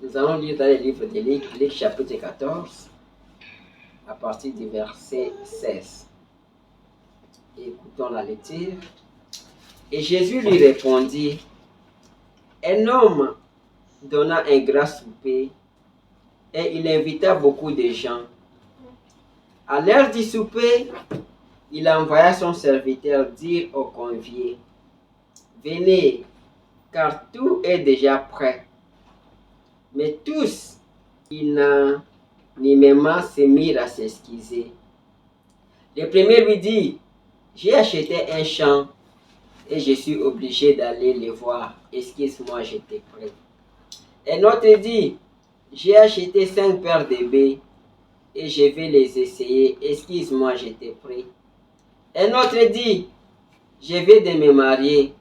Nous allons lire dans le livre de Luc chapitre 14, à partir du verset 16. Écoutons la lecture. Et Jésus lui répondit, un homme donna un grand souper et il invita beaucoup de gens. À l'heure du souper, il envoya son serviteur dire aux conviés, venez, car tout est déjà prêt. Mais tous, unanimement, se mirent à s'excuser. Le premier lui dit, j'ai acheté un champ et je suis obligé d'aller le voir. Excuse-moi, j'étais prêt. Un autre dit, j'ai acheté 5 paires de bœufs et je vais les essayer. Excuse-moi, j'étais prêt. Un autre dit, je vais de me marier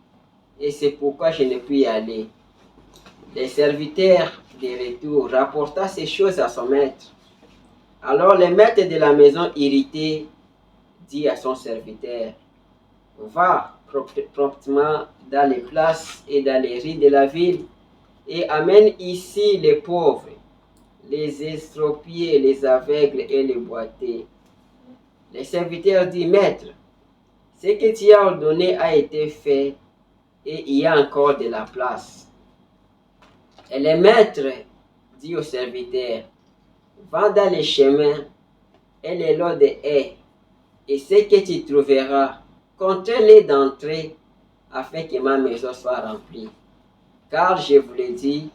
et c'est pourquoi je ne puis y aller. Le serviteur de retour rapporta ces choses à son maître. Alors le maître de la maison, irrité, dit à son serviteur, va promptement dans les places et dans les rues de la ville et amène ici les pauvres, les estropiés, les aveugles et les boiteux. Le serviteur dit, maître, ce que tu as ordonné a été fait et il y a encore de la place. Et le maître dit au serviteur, va dans les chemins et les lots de haies, et ce que tu trouveras, compte-les d'entrée, afin que ma maison soit remplie. Car je vous le dis,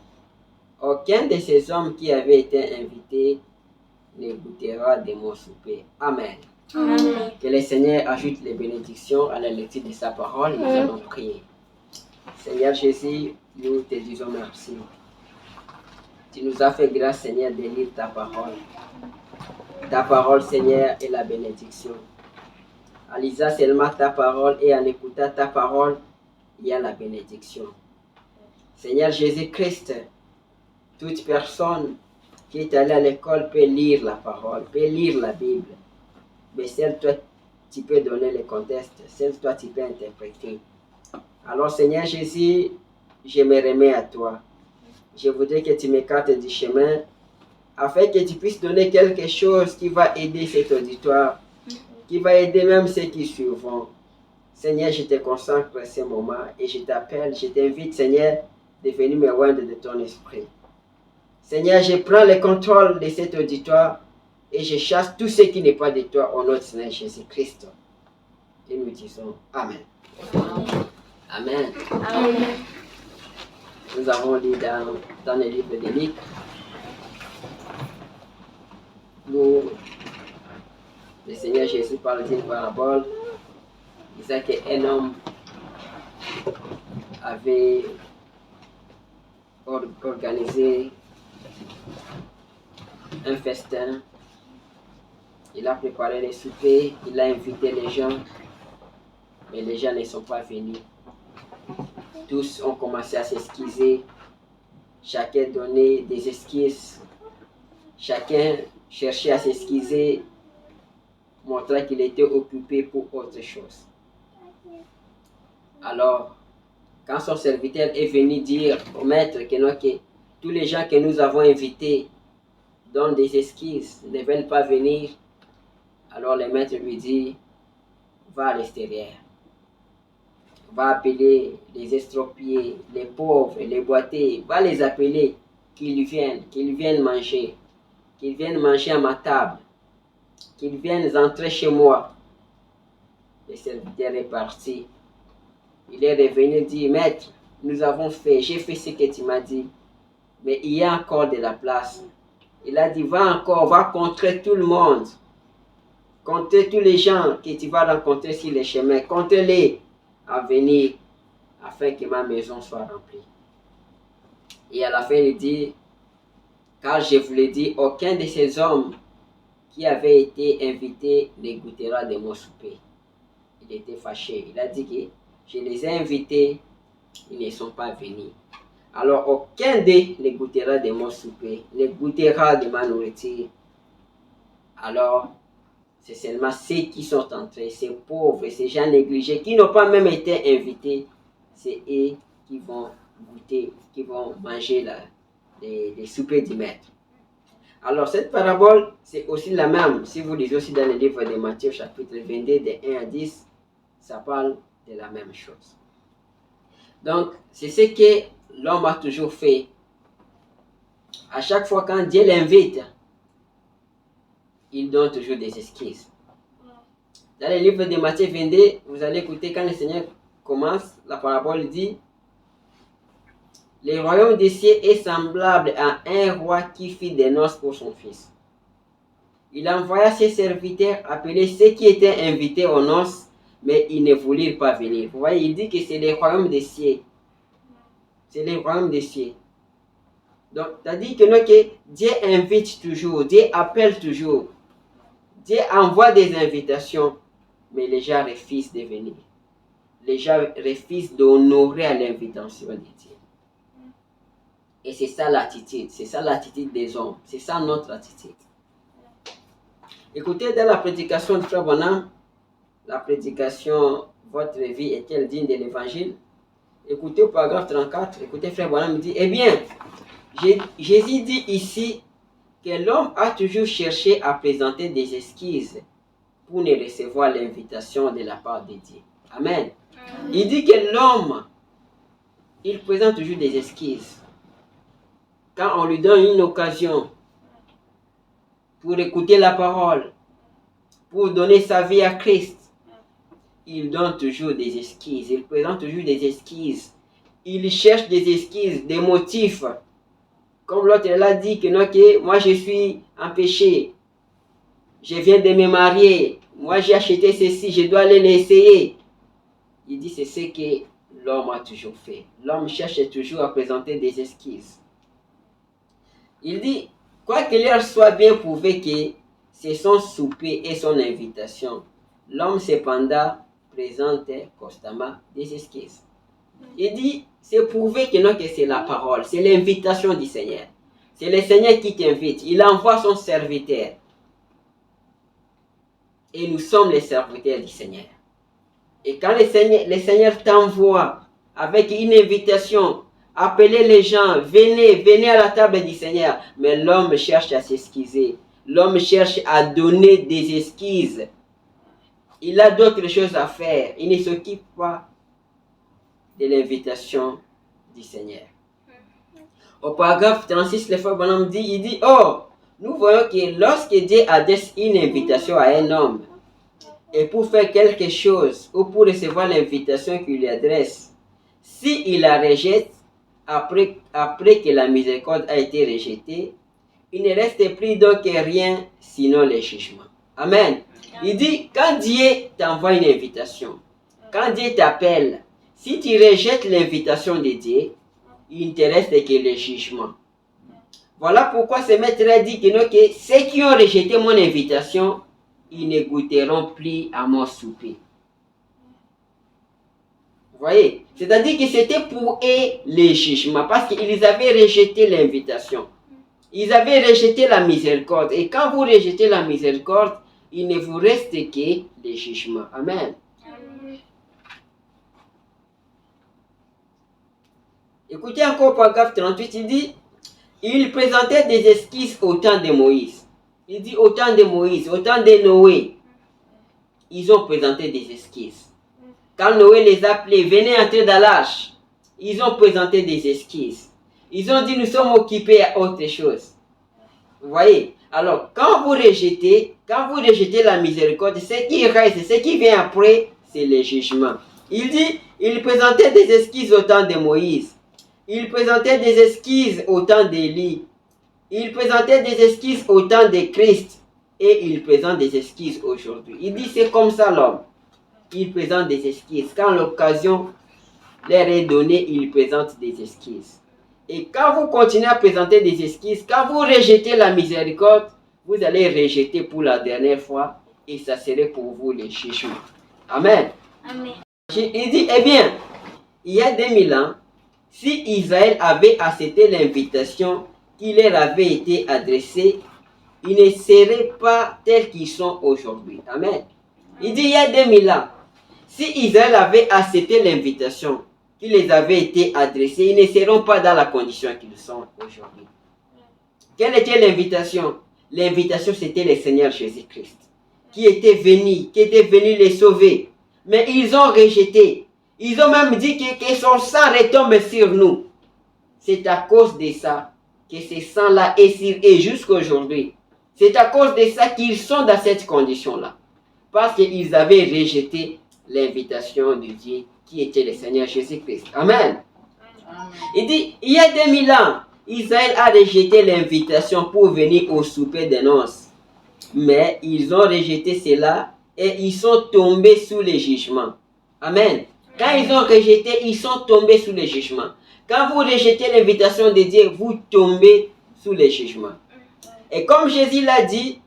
aucun de ces hommes qui avaient été invités ne goûtera de mon souper. Amen. Amen. Que le Seigneur ajoute les bénédictions à la lecture de sa parole. Nous allons prier. Seigneur Jésus, nous te disons merci. Tu nous as fait grâce, Seigneur, de lire ta parole. Ta parole, Seigneur, est la bénédiction. En lisant seulement ta parole et en écoutant ta parole, il y a la bénédiction. Seigneur Jésus-Christ, toute personne qui est allée à l'école peut lire la parole, peut lire la Bible. Mais seul toi, tu peux donner le contexte, seul toi, tu peux interpréter. Alors, Seigneur Jésus, je me remets à toi. Je voudrais que tu m'écartes du chemin afin que tu puisses donner quelque chose qui va aider cet auditoire, qui va aider même ceux qui suivront. Seigneur, je te consacre à ce moment et je t'appelle, je t'invite, Seigneur, de venir me rendre de ton esprit. Seigneur, je prends le contrôle de cet auditoire et je chasse tout ce qui n'est pas de toi au nom de Seigneur Jésus-Christ. Et nous disons Amen. Amen. Amen. Nous avons lu dans le livre de Luc, où le Seigneur Jésus parle d'une parabole, disant qu'un homme avait organisé un festin. Il a préparé les soupers, il a invité les gens, mais les gens ne sont pas venus. Tous ont commencé à s'excuser, chacun donnait des excuses, chacun cherchait à s'excuser, montrant qu'il était occupé pour autre chose. Alors, quand son serviteur est venu dire au maître que tous les gens que nous avons invités donnent des excuses, ne veulent pas venir, alors le maître lui dit, va à l'extérieur, va appeler les estropiés, les pauvres, les boiteux, va les appeler, qu'ils viennent manger à ma table, qu'ils viennent entrer chez moi. Le serviteur est parti. Il est revenu dire, maître, nous avons fait, j'ai fait ce que tu m'as dit, mais il y a encore de la place. Il a dit, va rencontrer tout le monde. Comptez tous les gens que tu vas rencontrer sur les chemins. Comptez-les à venir afin que ma maison soit remplie. Et à la fin, il dit, car je vous l'ai dit, aucun de ces hommes qui avaient été invités ne goûtera de mon souper. Il était fâché. Il a dit que je les ai invités, ils ne sont pas venus. Alors aucun d'eux ne goûtera de mon souper, ne goûtera de ma nourriture. Alors, c'est seulement ceux qui sont entrés, ces pauvres, ces gens négligés, qui n'ont pas même été invités, c'est eux qui vont goûter, qui vont manger des soupers du maître. Alors, cette parabole, c'est aussi la même. Si vous lisez aussi dans le livre de Matthieu, chapitre 22, de 1 à 10, ça parle de la même chose. Donc, c'est ce que l'homme a toujours fait. À chaque fois quand Dieu l'invite, il donne toujours des excuses. Dans le livre de Matthieu 22, vous allez écouter quand le Seigneur commence, la parabole dit: le royaume des cieux est semblable à un roi qui fit des noces pour son fils. Il envoya ses serviteurs appeler ceux qui étaient invités aux noces, mais ils ne voulurent pas venir. Vous voyez, il dit que c'est le royaume des cieux. C'est le royaume des cieux. Donc, c'est-à-dire que Dieu invite toujours, Dieu appelle toujours. Dieu envoie des invitations, mais les gens refusent de venir. Les gens refusent d'honorer à l'invitation de Dieu. Et c'est ça l'attitude des hommes, c'est ça notre attitude. Écoutez, dans la prédication de Frère Branham, la prédication Votre vie est-elle digne de l'évangile? Écoutez au paragraphe 34, écoutez, Frère Branham dit: eh bien, Jésus dit ici que l'homme a toujours cherché à présenter des excuses pour ne recevoir l'invitation de la part de Dieu. Amen. Il dit que l'homme, il présente toujours des excuses. Quand on lui donne une occasion pour écouter la parole, pour donner sa vie à Christ, il donne toujours des excuses, il présente toujours des excuses. Il cherche des excuses, des motifs. Comme l'autre l'a dit, que non, que moi je suis en péché, je viens de me marier, moi j'ai acheté ceci, je dois aller l'essayer. Il dit c'est ce que l'homme a toujours fait. L'homme cherche toujours à présenter des excuses. Il dit, quoi qu'il leur soit bien prouvé que c'est son souper et son invitation, l'homme cependant présente constamment des excuses. Il dit, c'est prouvé que non, que c'est la parole, c'est l'invitation du Seigneur. C'est le Seigneur qui t'invite, il envoie son serviteur. Et nous sommes les serviteurs du Seigneur. Et quand le Seigneur t'envoie avec une invitation, appelez les gens, venez à la table du Seigneur. Mais l'homme cherche à s'excuser. L'homme cherche à donner des excuses. Il a d'autres choses à faire. Il ne s'occupe pas de l'invitation du Seigneur. Au paragraphe 36, le frère Branham dit, il dit, oh, nous voyons que lorsque Dieu adresse une invitation à un homme, et pour faire quelque chose, ou pour recevoir l'invitation qu'il lui adresse, s'il la rejette, après que la miséricorde a été rejetée, il ne reste plus donc rien sinon le jugement. Amen. Il dit, quand Dieu t'envoie une invitation, quand Dieu t'appelle, si tu rejettes l'invitation de Dieu, il ne te reste que le jugement. Voilà pourquoi ce maître a dit que ceux qui ont rejeté mon invitation, ils ne goûteront plus à mon souper. Vous voyez? C'est-à-dire que c'était pour eux le jugement, parce qu'ils avaient rejeté l'invitation. Ils avaient rejeté la miséricorde. Et quand vous rejetez la miséricorde, il ne vous reste que le jugement. Amen. Écoutez encore paragraphe 38, il dit, il présentait des excuses au temps de Moïse. Il dit au temps de Moïse, au temps de Noé, ils ont présenté des excuses. Quand Noé les a appelés, venez entrer dans l'arche, ils ont présenté des excuses. Ils ont dit, nous sommes occupés à autre chose. Vous voyez? Alors, quand vous rejetez la miséricorde, ce qui reste, ce qui vient après, c'est le jugement. Il dit, il présentait des excuses au temps de Moïse. Il présentait des excuses au temps d'Élie. Il présentait des excuses au temps de Christ. Et il présente des excuses aujourd'hui. Il dit, c'est comme ça l'homme. Il présente des excuses. Quand l'occasion leur est donnée, il présente des excuses. Et quand vous continuez à présenter des excuses, quand vous rejetez la miséricorde, vous allez rejeter pour la dernière fois et ça serait pour vous le jugement. Amen. Amen. Il dit, eh bien, il y a 2000 ans, si Israël avait accepté l'invitation qui leur avait été adressée, ils ne seraient pas tels qu'ils sont aujourd'hui. Amen. Il dit, il y a 2000 ans, si Israël avait accepté l'invitation, qui les avait été adressées, ils ne seront pas dans la condition qu'ils sont aujourd'hui. Quelle était l'invitation? L'invitation, c'était le Seigneur Jésus-Christ qui était venu les sauver. Mais ils ont rejeté. Ils ont même dit que son sang retombe sur nous. C'est à cause de ça que ce sang-là est sur eux jusqu'à aujourd'hui. C'est à cause de ça qu'ils sont dans cette condition-là. Parce qu'ils avaient rejeté l'invitation de Dieu qui était le Seigneur Jésus-Christ. Amen. Il dit, il y a 2000 ans, Israël a rejeté l'invitation pour venir au souper des noces. Mais ils ont rejeté cela et ils sont tombés sous le jugement. Amen. Quand ils ont rejeté, ils sont tombés sous le jugement. Quand vous rejetez l'invitation de Dieu, vous tombez sous le jugement. Et comme Jésus l'a dit,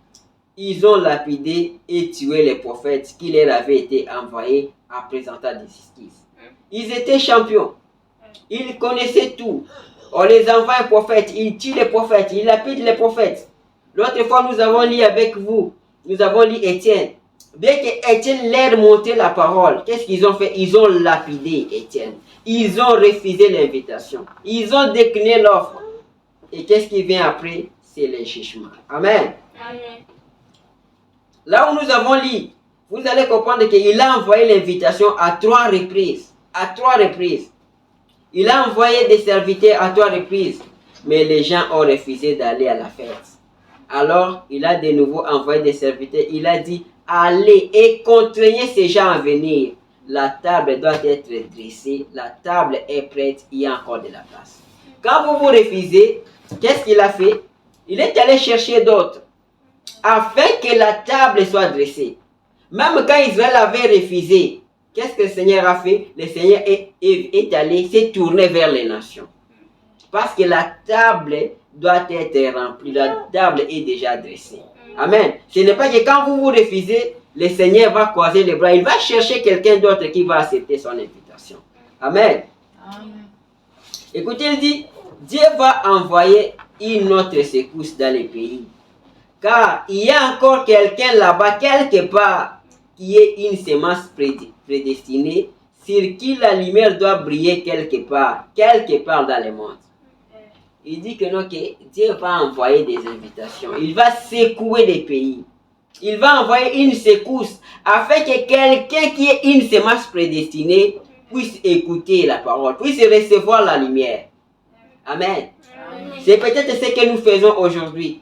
ils ont lapidé et tué les prophètes qui leur avaient été envoyés à présenter des excuses. Ils étaient champions. Ils connaissaient tout. On les envoie un prophète, ils tuent les prophètes, ils lapident les prophètes. L'autre fois, nous avons lu avec vous, nous avons lu Étienne. Bien que Étienne leur montre la parole, qu'est-ce qu'ils ont fait? Ils ont lapidé Étienne. Ils ont refusé l'invitation. Ils ont décliné l'offre. Et qu'est-ce qui vient après? C'est le jugement. Amen. Amen. Là où nous avons lu, vous allez comprendre qu'il a envoyé l'invitation à 3 reprises. À 3 reprises. Il a envoyé des serviteurs à 3 reprises. Mais les gens ont refusé d'aller à la fête. Alors, il a de nouveau envoyé des serviteurs. Il a dit, allez et contraignez ces gens à venir. La table doit être dressée. La table est prête. Il y a encore de la place. Quand vous vous refusez, qu'est-ce qu'il a fait? Il est allé chercher d'autres. Afin que la table soit dressée. Même quand Israël avait refusé, qu'est-ce que le Seigneur a fait? Le Seigneur est allé se tourner vers les nations. Parce que la table doit être remplie. La table est déjà dressée. Amen. Ce n'est pas que quand vous vous refusez, le Seigneur va croiser les bras. Il va chercher quelqu'un d'autre qui va accepter son invitation. Amen. Amen. Écoutez, il dit, Dieu va envoyer une autre secousse dans les pays. Car il y a encore quelqu'un là-bas, quelque part, qui est une semence prédestinée, sur qui la lumière doit briller quelque part dans le monde. Il dit que non, que Dieu va envoyer des invitations. Il va secouer des pays. Il va envoyer une secousse afin que quelqu'un qui est une semence prédestinée puisse écouter la parole, puisse recevoir la lumière. Amen. C'est peut-être ce que nous faisons aujourd'hui.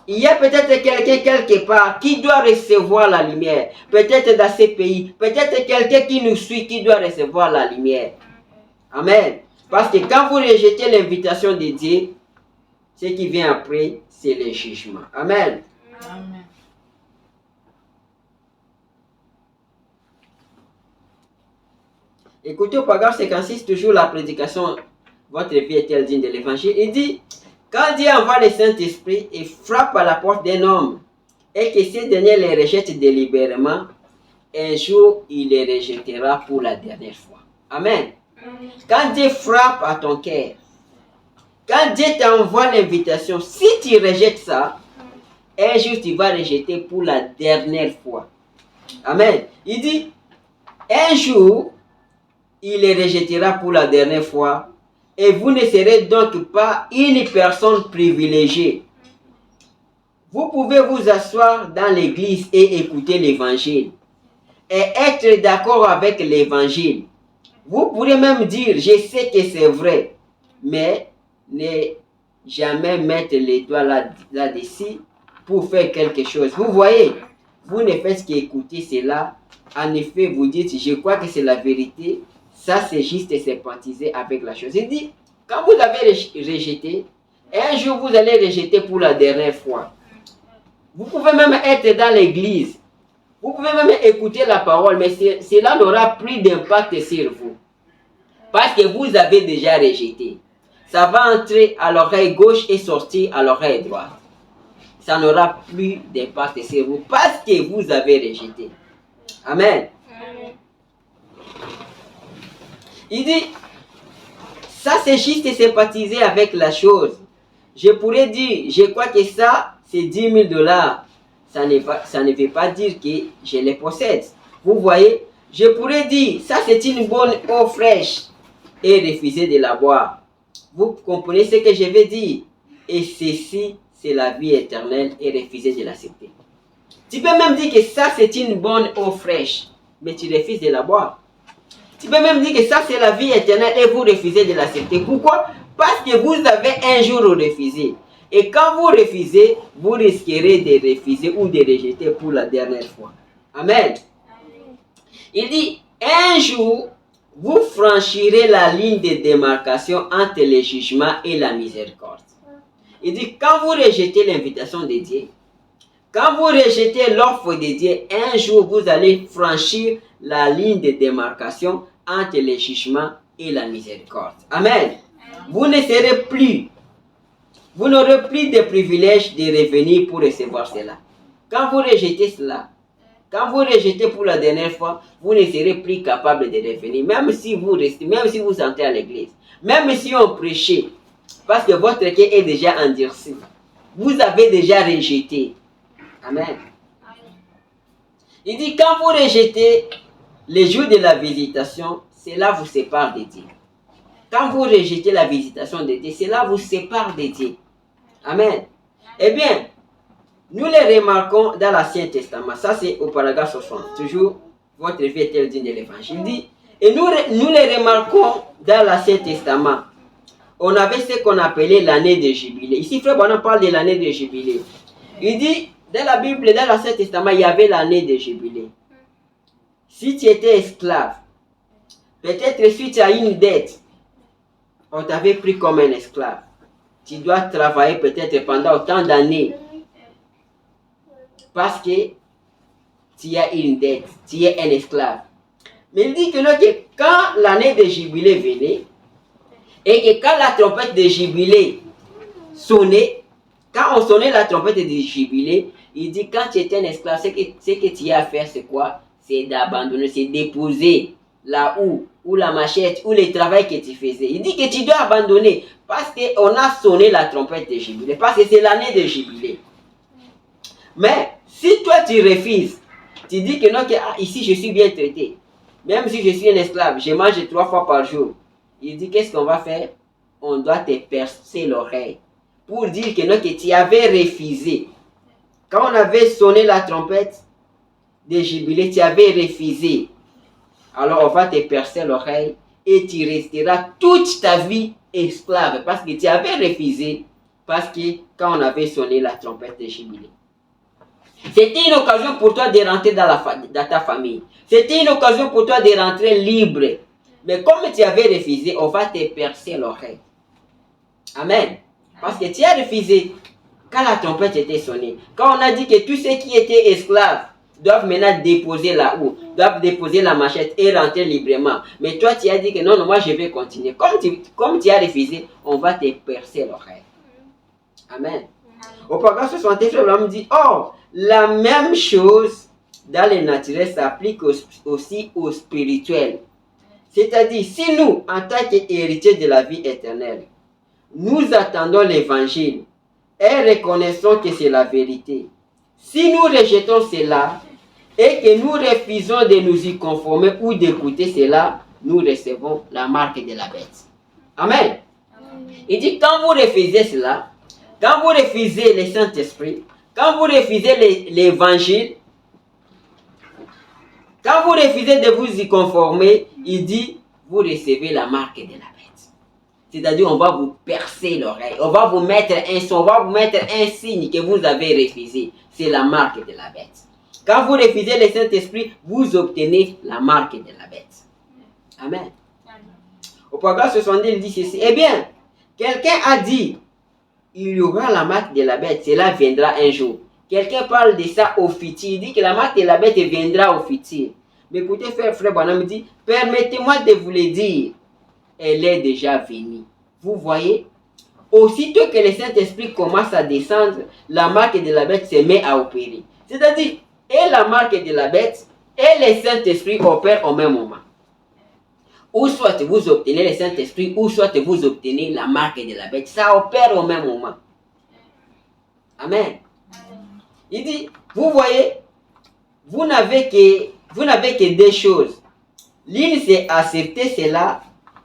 Il y a peut-être quelqu'un quelque part qui doit recevoir la lumière. Peut-être dans ces pays. Peut-être quelqu'un qui nous suit qui doit recevoir la lumière. Amen. Parce que quand vous rejetez l'invitation de Dieu, ce qui vient après, c'est le jugement. Amen. Amen. Écoutez au paragraphe 56, toujours la prédication, votre vie est-elle digne de l'évangile? Il dit, quand Dieu envoie le Saint-Esprit et frappe à la porte d'un homme, et que ce dernier les rejette délibérément, un jour il les rejettera pour la dernière fois. Amen. Quand Dieu frappe à ton cœur, quand Dieu t'envoie l'invitation, si tu rejettes ça, un jour tu vas rejeter pour la dernière fois. Amen. Il dit, un jour, il les rejettera pour la dernière fois, et vous ne serez donc pas une personne privilégiée. Vous pouvez vous asseoir dans l'église et écouter l'évangile, et être d'accord avec l'évangile. Vous pourrez même dire, je sais que c'est vrai, mais ne jamais mettre les doigts là-dessus pour faire quelque chose. Vous voyez, vous ne faites qu'écouter cela. En effet, vous dites, je crois que c'est la vérité. Ça, c'est juste sympathiser avec la chose. Il dit, quand vous avez rejeté, un jour vous allez rejeter pour la dernière fois. Vous pouvez même être dans l'église. Vous pouvez même écouter la parole, mais cela n'aura plus d'impact sur vous. Parce que vous avez déjà rejeté. Ça va entrer à l'oreille gauche et sortir à l'oreille droite. Ça n'aura plus d'impact sur vous parce que vous avez rejeté. Amen. Amen. Il dit, ça c'est juste sympathiser avec la chose. Je pourrais dire, je crois que ça, c'est 10 000 $. Ça ne veut pas dire que je les possède. Vous voyez, Je pourrais dire, ça c'est une bonne eau fraîche et refuser de la boire. Vous comprenez ce que je veux dire? Et ceci, c'est la vie éternelle et refuser de l'accepter. Tu peux même dire que ça c'est une bonne eau fraîche, mais tu refuses de la boire. Tu peux même dire que ça c'est la vie éternelle et vous refusez de l'accepter. Pourquoi? Parce que vous avez un jour refusé. Et quand vous refusez, vous risquerez de refuser ou de rejeter pour la dernière fois. Amen. Il dit, un jour, vous franchirez la ligne de démarcation entre le jugement et la miséricorde. Il dit, quand vous rejetez l'invitation de Dieu, quand vous rejetez l'offre de Dieu, un jour vous allez franchir la ligne de démarcation entre le jugement et la miséricorde. Amen. Vous ne serez plus, vous n'aurez plus de privilège de revenir pour recevoir cela. Quand vous rejetez cela, quand vous rejetez pour la dernière fois, vous ne serez plus capable de revenir, même si vous restez, même si vous entrez à l'église, même si on prêchait, parce que votre cœur est déjà endurci. Vous avez déjà rejeté. Amen. Il dit, quand vous rejetez les jours de la visitation, cela vous sépare de Dieu. Quand vous rejetez la visitation de Dieu, cela vous sépare de Dieu. Amen. Eh bien, nous les remarquons dans l'Ancien Testament. Ça, c'est au paragraphe 60. Toujours, votre vie est-elle digne de l'Évangile. Il dit, et nous les remarquons dans l'Ancien Testament. On avait ce qu'on appelait l'année de Jubilé. Ici, Frère Branham parle de l'année de Jubilé. Il dit, dans la Bible, dans l'Ancien Testament, il y avait l'année de Jubilé. Si tu étais esclave, peut-être si tu as une dette, on t'avait pris comme un esclave. Tu dois travailler peut-être pendant autant d'années. Parce que tu as une dette, tu es un esclave. Mais il dit que quand l'année de Jubilé venait, et que quand la trompette de Jubilé sonnait, quand on sonnait la trompette de Jubilé, il dit quand tu étais un esclave, ce que tu as à faire, c'est quoi? C'est d'abandonner, c'est déposer la houe, ou la machette, ou le travail que tu faisais. Il dit que tu dois abandonner, parce qu'on a sonné la trompette de Jubilé, parce que c'est l'année de Jubilé. Mais si toi tu refuses, tu dis que non, ici je suis bien traité, même si je suis un esclave, je mange 3 fois par jour. Il dit qu'est-ce qu'on va faire? On doit te percer l'oreille pour dire que non, que tu avais refusé. Quand on avait sonné la trompette de Jubilé, tu avais refusé. Alors on va te percer l'oreille et tu resteras toute ta vie esclave parce que tu avais refusé, parce que quand on avait sonné la trompette de Jubilé. C'était une occasion pour toi de rentrer dans ta famille. C'était une occasion pour toi de rentrer libre. Mais comme tu avais refusé, on va te percer l'oreille. Amen. Parce que tu as refusé quand la trompette était sonnée. Quand on a dit que tous ceux qui étaient esclaves doivent maintenant déposer la houe, doivent déposer la machette et rentrer librement. Mais toi, tu as dit que non, moi je vais continuer. Comme tu as refusé, on va te percer l'oreille. Amen. Au paragraphe 61, Frère Branham dit, oh, la même chose dans le naturel s'applique aussi au spirituel. C'est-à-dire, si nous, en tant qu'héritiers de la vie éternelle, nous attendons l'évangile et reconnaissons que c'est la vérité. Si nous rejetons cela et que nous refusons de nous y conformer ou d'écouter cela, nous recevons la marque de la bête. Amen. Il dit, quand vous refusez cela, quand vous refusez le Saint-Esprit, quand vous refusez l'évangile, quand vous refusez de vous y conformer, il dit, vous recevez la marque de la bête. C'est-à-dire, on va vous percer l'oreille, on va vous mettre un son, on va vous mettre un signe que vous avez refusé. C'est la marque de la bête. Quand vous refusez le Saint-Esprit, vous obtenez la marque de la bête. Amen. Au paragraphe 70, il dit ceci. Eh bien, quelqu'un a dit, il y aura la marque de la bête, cela viendra un jour. Quelqu'un parle de ça au futur, il dit que la marque de la bête viendra au futur. Mais écoutez, frère Branham dit, permettez-moi de vous le dire, elle est déjà venue. Vous voyez, aussitôt que le Saint-Esprit commence à descendre, la marque de la bête se met à opérer. C'est-à-dire, et la marque de la bête et le Saint-Esprit opèrent au même moment. Ou soit vous obtenez le Saint-Esprit, ou soit vous obtenez la marque de la bête. Ça opère au même moment. Amen. Il dit, vous voyez, vous vous n'avez que deux choses. L'une, c'est accepter cela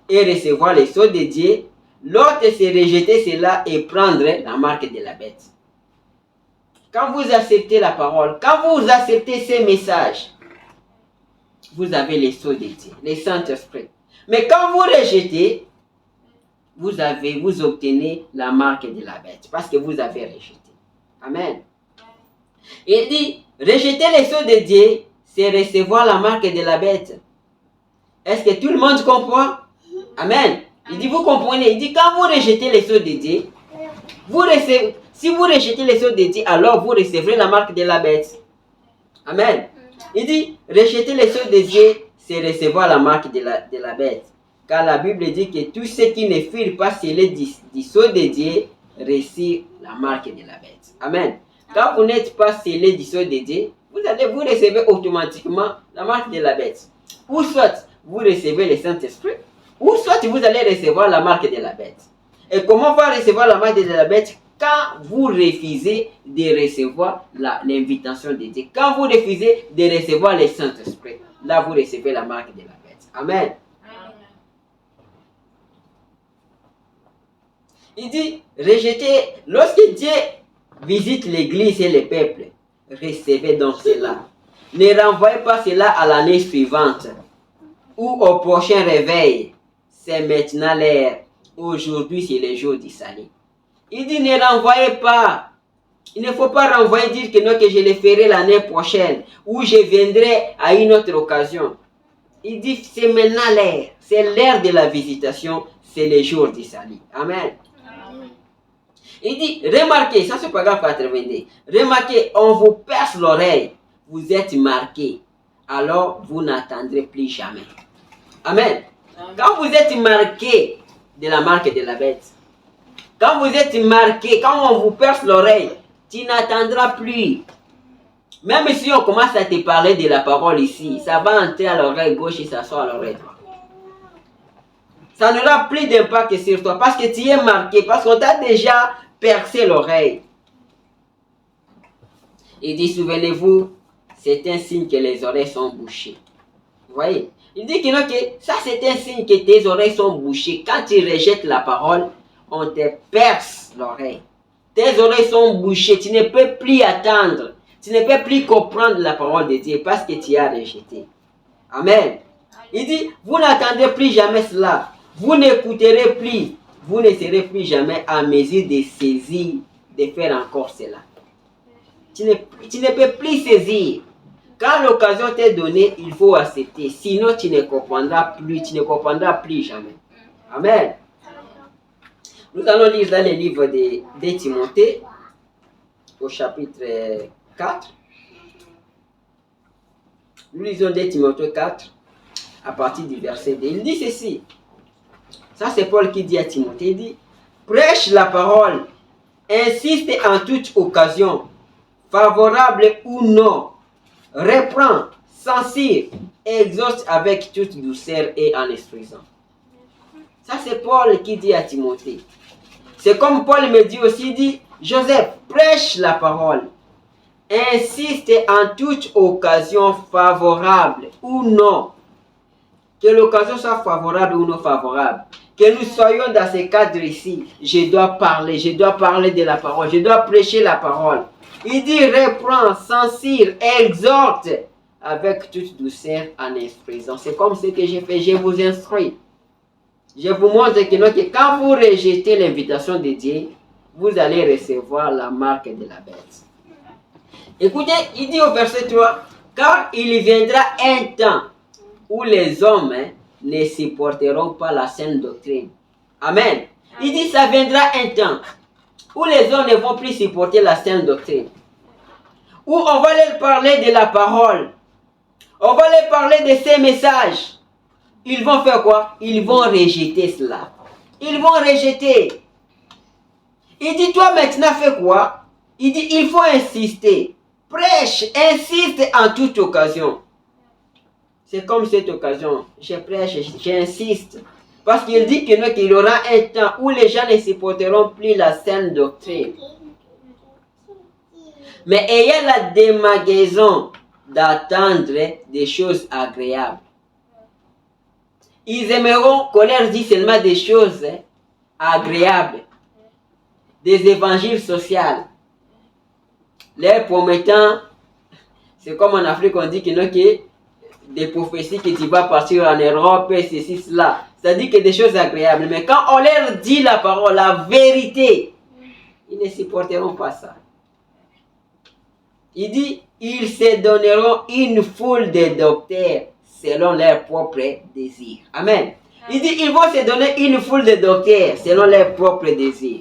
et recevoir les sceaux de Dieu. L'autre, c'est rejeter cela et prendre la marque de la bête. Quand vous acceptez la parole, quand vous acceptez ces messages, vous avez les sceaux de Dieu, les Saint-Esprit. Mais quand vous rejetez, vous obtenez la marque de la bête parce que vous avez rejeté. Amen. Il dit, rejeter les sceaux de Dieu, c'est recevoir la marque de la bête. Est-ce que tout le monde comprend? Amen. Il dit, vous comprenez? Il dit, quand vous rejetez les sceaux de Dieu, si vous rejetez les sceaux de Dieu, alors vous recevrez la marque de la bête. Amen. Il dit, rejeter les sceaux de Dieu, c'est recevoir la marque de la bête. Car la Bible dit que tous ceux qui ne firent pas scellés du sceau de Dieu reçoivent la marque de la bête. Amen. Quand vous n'êtes pas scellé du sceau de Dieu, vous recevez automatiquement la marque de la bête. Ou soit vous recevez le Saint-Esprit, ou soit vous allez recevoir la marque de la bête. Et comment on va recevoir la marque de la bête? Quand vous refusez de recevoir l'invitation de Dieu. Quand vous refusez de recevoir le Saint-Esprit, là vous recevez la marque de la bête. Amen. Il dit, rejeter, lorsque Dieu visite l'église et le peuple, recevez donc cela. Ne renvoyez pas cela à l'année suivante ou au prochain réveil. C'est maintenant l'heure. Aujourd'hui, c'est le jour du salut. Il dit, ne renvoyez pas. Il ne faut pas renvoyer, dire que non, que je le ferai l'année prochaine ou je viendrai à une autre occasion. Il dit, c'est maintenant l'heure. C'est l'heure de la visitation. C'est le jour du salut. Amen. Il dit, remarquez, ça c'est paragraphe 82. Remarquez, on vous perce l'oreille, vous êtes marqué, alors vous n'attendrez plus jamais. Amen. Quand vous êtes marqué de la marque de la bête, quand vous êtes marqué, quand on vous perce l'oreille, tu n'attendras plus. Même si on commence à te parler de la parole ici, ça va entrer à l'oreille gauche et ça sort à l'oreille droite. Ça n'aura plus d'impact sur toi parce que tu es marqué, parce qu'on t'a déjà percé l'oreille. Il dit, souvenez-vous, c'est un signe que les oreilles sont bouchées. Vous voyez? Il dit que non, que ça c'est un signe que tes oreilles sont bouchées. Quand tu rejettes la parole, on te perce l'oreille. Tes oreilles sont bouchées, tu ne peux plus attendre. Tu ne peux plus comprendre la parole de Dieu parce que tu as rejeté. Amen. Il dit, vous n'attendez plus jamais cela. Vous n'écouterez plus. Vous ne serez plus jamais à mesure de saisir, de faire encore cela. Tu ne peux plus saisir. Quand l'occasion t'est donnée, il faut accepter. Sinon, tu ne comprendras plus jamais. Amen. Nous allons lire dans le livre de Timothée, au chapitre 4. Nous lisons de Timothée 4, à partir du verset 2. Il dit ceci. Ça, c'est Paul qui dit à Timothée, il dit, prêche la parole, insiste en toute occasion, favorable ou non, reprend, censure, exhorte avec toute douceur et en instruisant. Ça, c'est Paul qui dit à Timothée. C'est comme Paul me dit aussi, il dit, Joseph, prêche la parole, insiste en toute occasion, favorable ou non. Que l'occasion soit favorable ou non favorable. Que nous soyons dans ce cadre ici. Je dois parler de la parole, je dois prêcher la parole. Il dit, reprends, censure, exhorte avec toute douceur en instruisant. C'est comme ce que j'ai fait, je vous instruis. Je vous montre que quand vous rejetez l'invitation de Dieu, vous allez recevoir la marque de la bête. Écoutez, il dit au verset 3, car il viendra un temps où les hommes ne supporteront pas la saine doctrine. Amen. Il dit, ça viendra un temps où les hommes ne vont plus supporter la saine doctrine. Où on va leur parler de la parole. On va leur parler de ces messages. Ils vont faire quoi? Ils vont rejeter cela. Ils vont rejeter. Il dit, toi maintenant fais quoi? Il dit, il faut insister. Prêche, insiste en toute occasion. C'est comme cette occasion. Je prêche, j'insiste. Parce qu'il dit qu'il y aura un temps où les gens ne supporteront plus la saine doctrine. Mais ayez la démagaison d'attendre des choses agréables. Ils aimeront qu'on leur dise seulement des choses agréables, des évangiles sociaux, leur promettant, c'est comme en Afrique on dit que des prophéties que tu vas partir en Europe, ceci, cela. C'est-à-dire que des choses agréables. Mais quand on leur dit la parole, la vérité, ils ne supporteront pas ça. Il dit, ils se donneront une foule de docteurs selon leurs propres désirs. Amen. Il dit, ils vont se donner une foule de docteurs selon leurs propres désirs.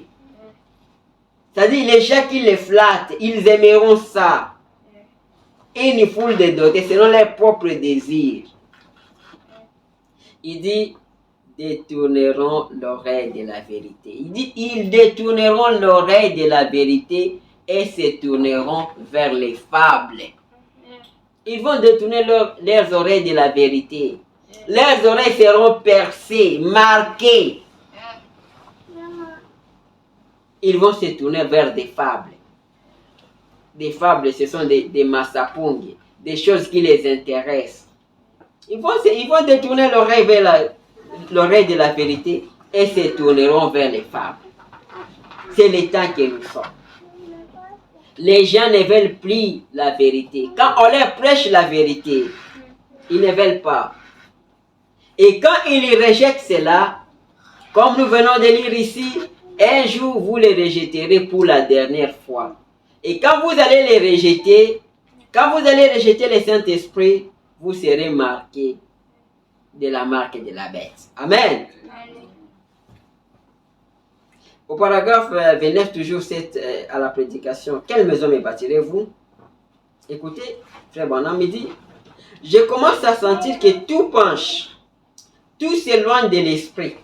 C'est-à-dire, les gens qui les flattent, ils aimeront ça. Une foule de docteurs selon leurs propres désirs. Il dit, détourneront l'oreille de la vérité. Il dit, ils détourneront l'oreille de la vérité et se tourneront vers les fables. Ils vont détourner leurs oreilles de la vérité. Leurs oreilles seront percées, marquées. Ils vont se tourner vers des fables. Des fables, ce sont des massapungi, des choses qui les intéressent. Ils vont détourner l'oreille vers l'oreille de la vérité et se tourneront vers les fables. C'est le temps que nous sommes. Les gens ne veulent plus la vérité. Quand on leur prêche la vérité, ils ne veulent pas. Et quand ils rejettent cela, comme nous venons de lire ici, un jour vous les rejetterez pour la dernière fois. Et quand vous allez les rejeter, quand vous allez rejeter le Saint-Esprit, vous serez marqués de la marque de la bête. Amen. Au paragraphe 29, toujours à la prédication, quelle maison me bâtirez-vous? Écoutez, frère Branham me dit, je commence à sentir que tout penche, tout s'éloigne de l'esprit.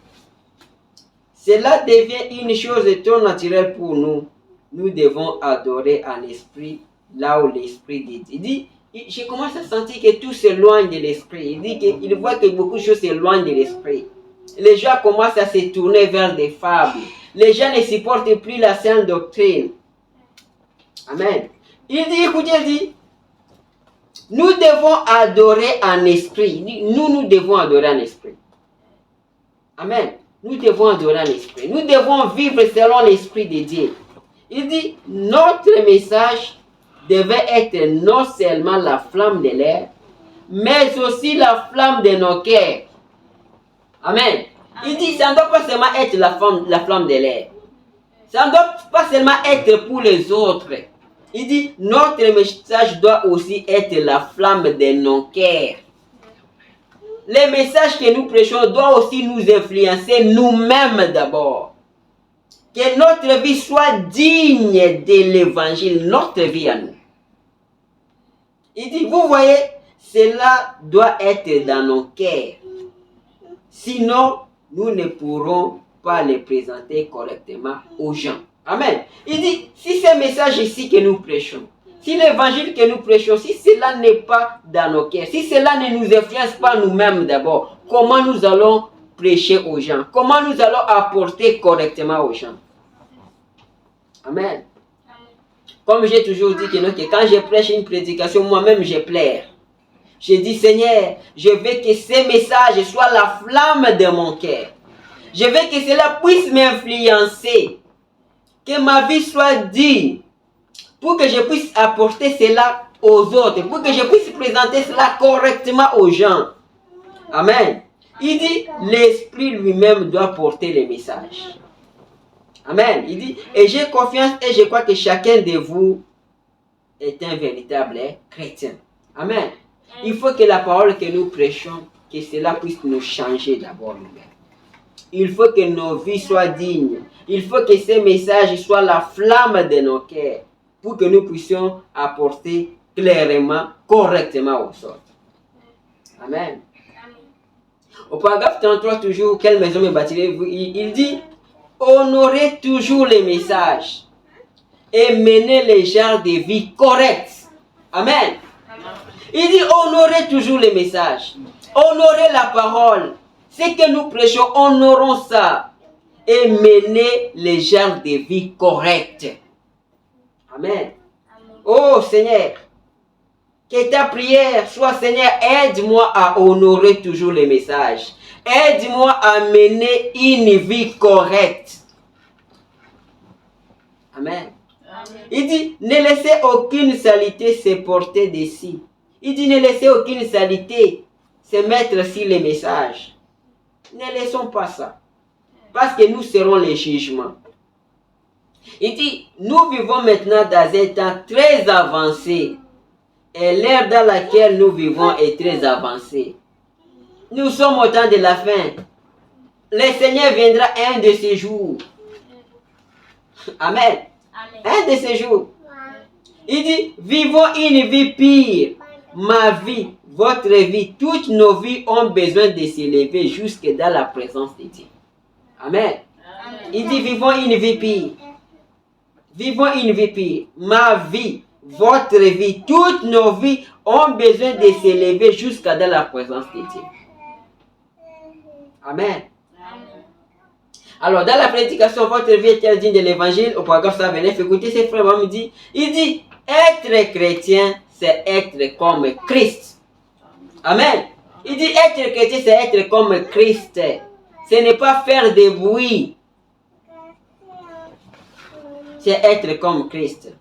Cela devient une chose trop naturelle pour nous. Nous devons adorer en esprit là où l'esprit dit. Il dit, je commence à sentir que tout s'éloigne de l'esprit. Il dit qu'il voit que beaucoup de choses s'éloignent de l'esprit. Les gens commencent à se tourner vers des fables. Les gens ne supportent plus la sainte doctrine. Amen. Il dit, écoutez, il dit, nous devons adorer en esprit. Il dit, nous devons adorer en esprit. Amen. Nous devons adorer en esprit. Nous devons vivre selon l'esprit de Dieu. Il dit, notre message devait être non seulement la flamme de l'air, mais aussi la flamme de nos cœurs. Amen. Il dit, ça ne doit pas seulement être la flamme de l'air. Ça ne doit pas seulement être pour les autres. Il dit, notre message doit aussi être la flamme de nos cœurs. Les messages que nous prêchons doivent aussi nous influencer nous-mêmes d'abord. Que notre vie soit digne de l'évangile, notre vie à nous. Il dit, vous voyez, cela doit être dans nos cœurs. Sinon, nous ne pourrons pas les présenter correctement aux gens. Amen. Il dit, si ce message ici que nous prêchons, si l'évangile que nous prêchons, si cela n'est pas dans nos cœurs, si cela ne nous influence pas nous-mêmes d'abord, comment nous allons prêcher aux gens? Comment nous allons apporter correctement aux gens? Amen. Comme j'ai toujours dit que quand je prêche une prédication, moi-même je pleure. Je dis, Seigneur, je veux que ces messages soient la flamme de mon cœur. Je veux que cela puisse m'influencer. Que ma vie soit digne. Pour que je puisse apporter cela aux autres. Pour que je puisse présenter cela correctement aux gens. Amen. Il dit, l'Esprit lui-même doit porter les messages. Amen. Il dit, et j'ai confiance et je crois que chacun de vous est un véritable chrétien. Amen. Il faut que la parole que nous prêchons, que cela puisse nous changer d'abord nous-mêmes. Il faut que nos vies soient dignes. Il faut que ces messages soient la flamme de nos cœurs pour que nous puissions apporter clairement, correctement aux autres. Amen. Au paragraphe 33, toujours, quelle maison me bâtirez-vous? Il dit, honorez toujours les messages et menez les genres de vie corrects. Amen. Il dit, honorez toujours les messages. Honorez la parole. Ce que nous prêchons, honorons ça. Et menez les genres de vie corrects. Amen. Oh Seigneur. Que ta prière soit, Seigneur, aide-moi à honorer toujours les messages. Aide-moi à mener une vie correcte. Amen. Amen. Il dit, ne laissez aucune saleté se porter d'ici. Il dit, ne laissez aucune saleté se mettre sur les messages. Ne laissons pas ça. Parce que nous serons les jugements. Il dit, nous vivons maintenant dans un temps très avancé. Et l'ère dans laquelle nous vivons est très avancée. Nous sommes au temps de la fin. Le Seigneur viendra un de ces jours. Amen. Amen. Un de ces jours. Il dit, vivons une vie pire. Ma vie, votre vie, toutes nos vies ont besoin de s'élever jusque dans la présence de Dieu. Amen. Amen. Il dit, vivons une vie pire. Vivons une vie pire. Ma vie, votre vie, toutes nos vies ont besoin de s'élever jusqu'à dans la présence de Dieu. Amen. Alors, dans la prédication, votre vie est-elle digne de l'évangile? Au paragraphe 129, écoutez, ces frères me dit, il dit, être chrétien, c'est être comme Christ. Amen. Il dit, être chrétien, c'est être comme Christ. Ce n'est pas faire des bruits. C'est être comme Christ.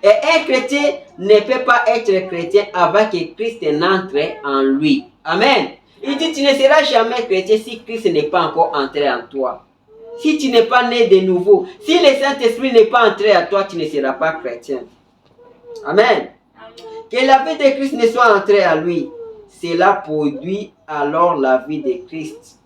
Et un chrétien ne peut pas être chrétien avant que Christ n'entre en lui. Amen. Il dit, tu ne seras jamais chrétien si Christ n'est pas encore entré en toi. Si tu n'es pas né de nouveau, si le Saint-Esprit n'est pas entré à toi, tu ne seras pas chrétien. Amen. Que la vie de Christ ne soit entrée à lui. Cela produit alors la vie de Christ.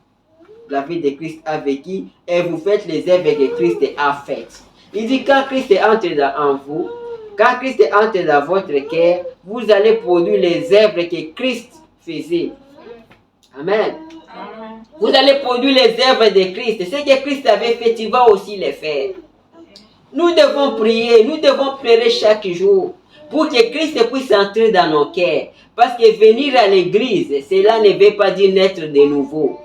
La vie de Christ a vécu et vous faites les œuvres que Christ a faites. Il dit, quand Christ entre en vous, quand Christ entre dans votre cœur, vous allez produire les œuvres que Christ faisait. Amen. Vous allez produire les œuvres de Christ. Ce que Christ avait fait, tu vas aussi les faire. Nous devons prier, nous devons pleurer chaque jour pour que Christ puisse entrer dans nos cœurs. Parce que venir à l'église, cela ne veut pas dire naître de nouveau.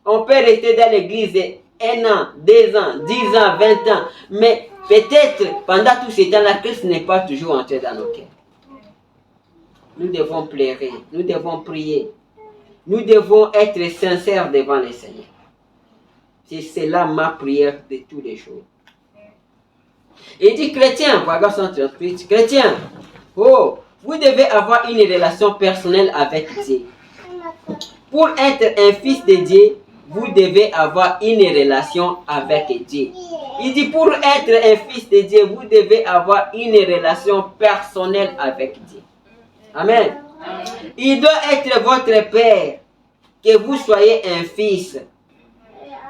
On peut rester dans l'église 1 an, 2 ans, 10 ans, 20 ans. Mais peut-être pendant tout ce temps-là, Christ n'est pas toujours entré dans nos cœurs. Nous devons pleurer, nous devons prier. Nous devons être sincères devant le Seigneur. C'est cela ma prière de tous les jours. Il dit, chrétien, paragraphe 138, chrétien, oh, vous devez avoir une relation personnelle avec Dieu. Pour être un fils de Dieu, vous devez avoir une relation avec Dieu. Il dit, pour être un fils de Dieu, vous devez avoir une relation personnelle avec Dieu. Amen. Il doit être votre Père, que vous soyez un fils.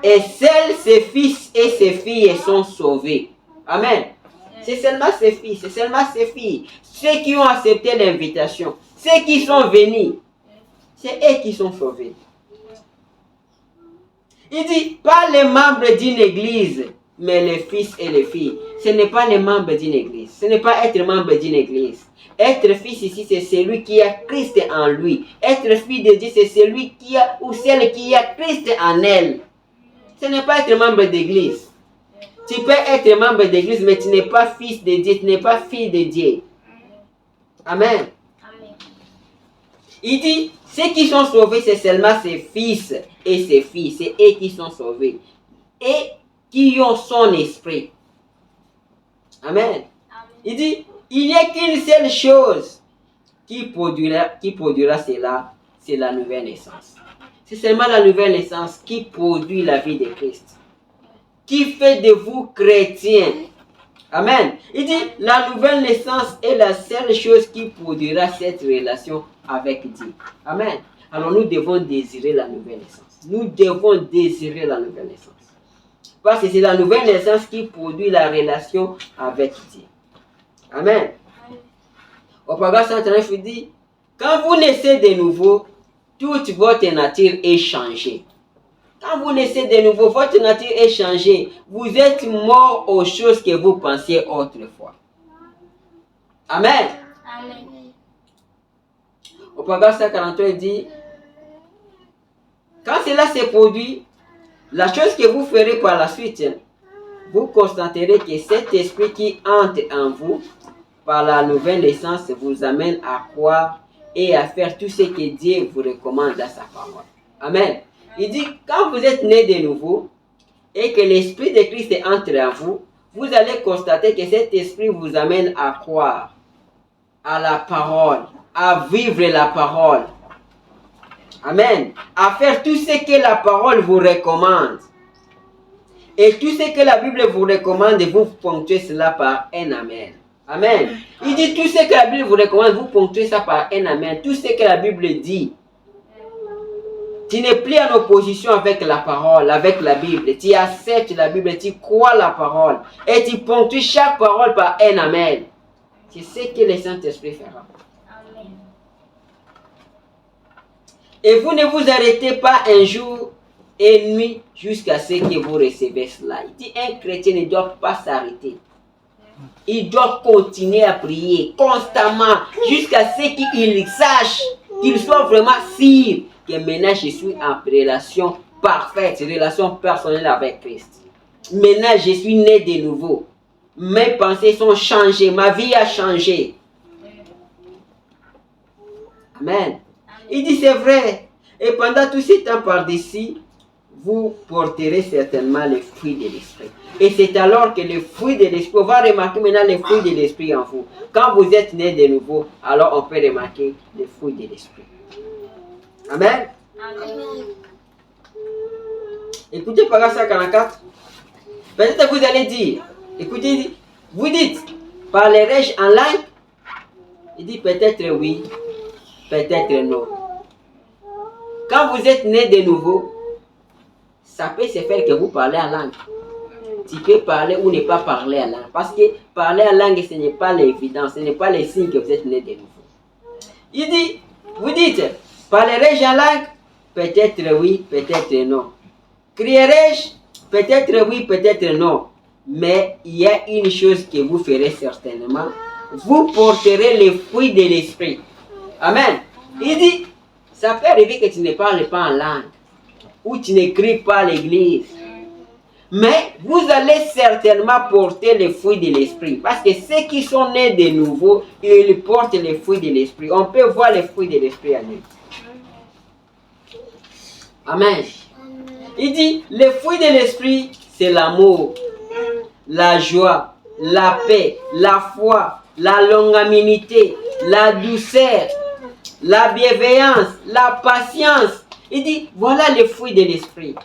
Et seuls ses fils et ses filles sont sauvés. Amen. C'est seulement ses fils, c'est seulement ses filles. Ceux qui ont accepté l'invitation, ceux qui sont venus, c'est eux qui sont sauvés. Il dit, pas les membres d'une église, mais les fils et les filles. Ce n'est pas les membres d'une église. Ce n'est pas être membre d'une église. Être fils ici, c'est celui qui a Christ en lui. Être fille de Dieu, c'est celui qui a ou celle qui a Christ en elle. Ce n'est pas être membre d'église. Tu peux être membre d'église, mais tu n'es pas fils de Dieu, tu n'es pas fille de Dieu. Amen. Il dit, ceux qui sont sauvés, c'est seulement ses fils et ses filles. C'est eux qui sont sauvés. Et qui ont son esprit. Amen. Il dit, il n'y a qu'une seule chose qui produira cela, c'est la nouvelle naissance. C'est seulement la nouvelle naissance qui produit la vie de Christ. Qui fait de vous chrétiens. Amen. Il dit, la nouvelle naissance est la seule chose qui produira cette relation avec Dieu. Amen. Alors nous devons désirer la nouvelle naissance. Nous devons désirer la nouvelle naissance. Parce que c'est la nouvelle naissance qui produit la relation avec Dieu. Amen. Au paragraphe 139, il dit, quand vous naissez de nouveau, toute votre nature est changée. Quand vous naissez de nouveau, votre nature est changée. Vous êtes mort aux choses que vous pensiez autrefois. Amen. Amen. Au paragraphe 143, il dit, quand cela se produit, la chose que vous ferez par la suite, vous constaterez que cet esprit qui entre en vous par la nouvelle naissance vous amène à croire et à faire tout ce que Dieu vous recommande dans sa parole. Amen. Il dit, quand vous êtes né de nouveau et que l'Esprit de Christ est entré en vous, vous allez constater que cet esprit vous amène à croire à la parole, à vivre la parole. Amen. À faire tout ce que la parole vous recommande. Et tout ce que la Bible vous recommande, vous ponctuez cela par un amen. Amen. Il dit tout ce que la Bible vous recommande, vous ponctuez ça par un amen. Tout ce que la Bible dit. Tu n'es plus en opposition avec la parole, avec la Bible. Tu acceptes la Bible, tu crois la parole. Et tu ponctues chaque parole par un amen. C'est ce que le Saint-Esprit fera. Amen. Et vous ne vous arrêtez pas un jour et nuit jusqu'à ce que vous recevez cela. Il dit un chrétien ne doit pas s'arrêter. Il doit continuer à prier constamment jusqu'à ce qu'il sache, qu'il soit vraiment sûr que maintenant je suis en relation parfaite, relation personnelle avec Christ. Maintenant je suis né de nouveau. Mes pensées sont changées, ma vie a changé. Amen. Il dit c'est vrai. Et pendant tout ce temps par-dessus, vous porterez certainement les fruits de l'esprit. Et c'est alors que les fruits de l'esprit, on va remarquer maintenant les fruits de l'esprit en vous. Quand vous êtes né de nouveau, alors on peut remarquer les fruits de l'esprit. Amen. Amen. Écoutez Paragraphe 144. Peut-être que vous allez dire, écoutez, vous dites, parlerai-je en langue? Il dit peut-être oui, peut-être non. Quand vous êtes né de nouveau, ça peut se faire que vous parlez en langue. Tu peux parler ou ne pas parler en langue. Parce que parler en langue, ce n'est pas l'évidence, ce n'est pas le signe que vous êtes né de nouveau. Il dit, vous dites, parlerai-je en langue? Peut-être oui, peut-être non. Crierai-je? Peut-être oui, peut-être non. Mais il y a une chose que vous ferez certainement. Vous porterez les fruits de l'esprit. Amen. Il dit, ça peut arriver que tu ne parles pas en langue. Ou tu n'écris pas à l'église. Mais vous allez certainement porter les fruits de l'esprit. Parce que ceux qui sont nés de nouveau, ils portent les fruits de l'esprit. On peut voir les fruits de l'esprit en eux. Amen. Il dit, les fruits de l'esprit, c'est l'amour, la joie, la paix, la foi, la longanimité, la douceur, la bienveillance, la patience. Il dit, voilà les fruits de l'esprit.